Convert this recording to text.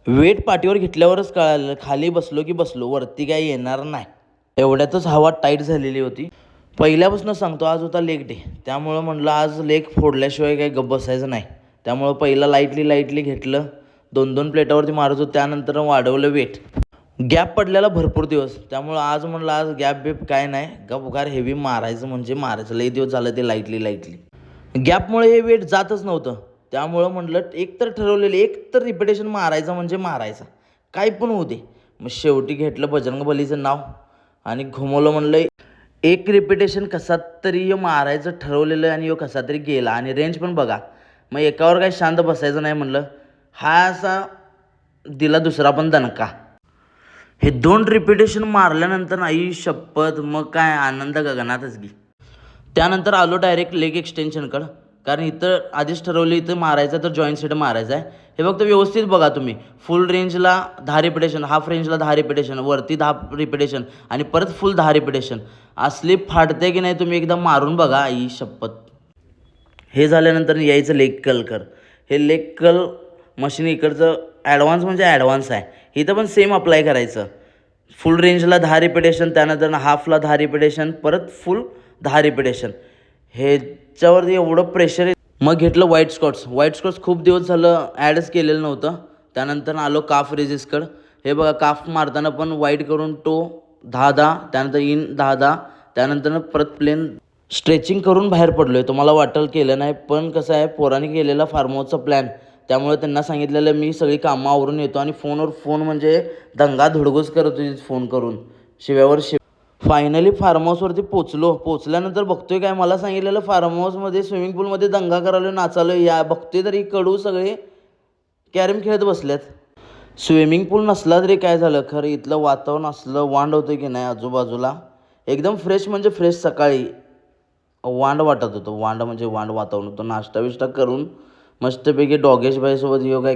Weight पाठीवर घेतल्यावरच कळालं, खाली बसलो की बसलो, वरती काय येणार नाही. एवढ्यातच हवा टाईट झालेली होती. पहिल्यापासून सांगतो, आज होता लेग डे. त्यामुळं म्हटलं आज लेग फोडल्याशिवाय काही गप्प बसायचं नाही. त्यामुळं पहिला लाईटली घेतलं. 2-2 प्लेटावरती मारत होतो. त्यानंतर वाढवलं वेट. गॅप पडलेला भरपूर दिवस. त्यामुळं आज म्हटलं आज गॅप काय नाही. गपगार हेवी मारायचं म्हणजे मारायचं. लई दिवस झालं ते लाईटली. गॅपमुळे हे वेट जातच नव्हतं. त्यामुळं म्हटलं एक तर ठरवलेलं, एक तर रिपिटेशन मारायचं म्हणजे मारायचा. काय पण होऊ दे. मग शेवटी घेतलं बजरंगबलीचं नाव आणि घुमवलं. म्हणलं एक रिपिटेशन कसा तरी मारायचं ठरवलेलं आणि कसा तरी गेला आणि रेंज पण बघा. मग एकावर काही शांत बसायचं नाही म्हणलं. हा असा दिला दुसरा पण दणका. हे 2 रिपिटेशन मारल्यानंतर आई शपथ मग काय आनंद गगनातच गी. त्यानंतर आलो डायरेक्ट लेग एक्सटेन्शनकडं. कारण इथं आधीच ठरवलं इथं मारायचं तर जॉईंट सेट मारायचा आहे. हे फक्त व्यवस्थित बघा तुम्ही. फुल रेंजला 10 रिपिटेशन, हाफ रेंजला 10 रिपिटेशन, वरती 10 रिपिटेशन आणि परत फुल 10 रिपिटेशन. असली फाटते की नाही तुम्ही एकदा मारून बघा आई शपथ. हे झाल्यानंतर यायचं लेग कर. हे लेग कल मशीन इकडचं ॲडव्हान्स म्हणजे ॲडव्हान्स आहे. इथं पण सेम अप्लाय करायचं. फुल रेंजला 10 रिपिटेशन, त्यानंतर हाफला 10 रिपिटेशन, परत फुल 10 रिपिटेशन. ह्याच्यावरती एवढं प्रेशर आहे. मग घेतलं व्हाईट स्कॉट्स खूप दिवस झालं ॲडच केलेलं नव्हतं. त्यानंतर आलो काफ रेजिसकडं. हे बघा काफ मारताना पण वाईट करून टो 10-10, त्यानंतर इन 10-10, त्यानंतर परत प्लेन स्ट्रेचिंग करून बाहेर पडलो आहे. तुम्हाला वाटेल केलं नाही, पण कसं आहे पोरांनी केलेला फार्म हाऊसचा प्लॅन. त्यामुळे त्यांना सांगितलेलं मी सगळी कामं आवरून येतो आणि फोन म्हणजे दंगा धुडगूस करत होती फोन करून, शिव्यावर फायनली फार्म हाऊसवरती पोचल्यानंतर बघतोय काय, मला सांगितलेलं फार्म हाऊसमध्ये स्विमिंग पूलमध्ये दंगा करायला नाचालो. या बघतोय तरी कडू सगळे कॅरम खेळत बसल्यात. स्विमिंग पूल नसला तरी काय झालं, खरं इथलं वातावरण असलं वांड होतं की नाही आजूबाजूला. एकदम फ्रेश म्हणजे फ्रेश. सकाळी वांड वाटत होतं. वांड म्हणजे वांड वातावरण होतं. नाश्ता बिष्टा करून मस्तपैकी डॉगेश भाईसोबत योगा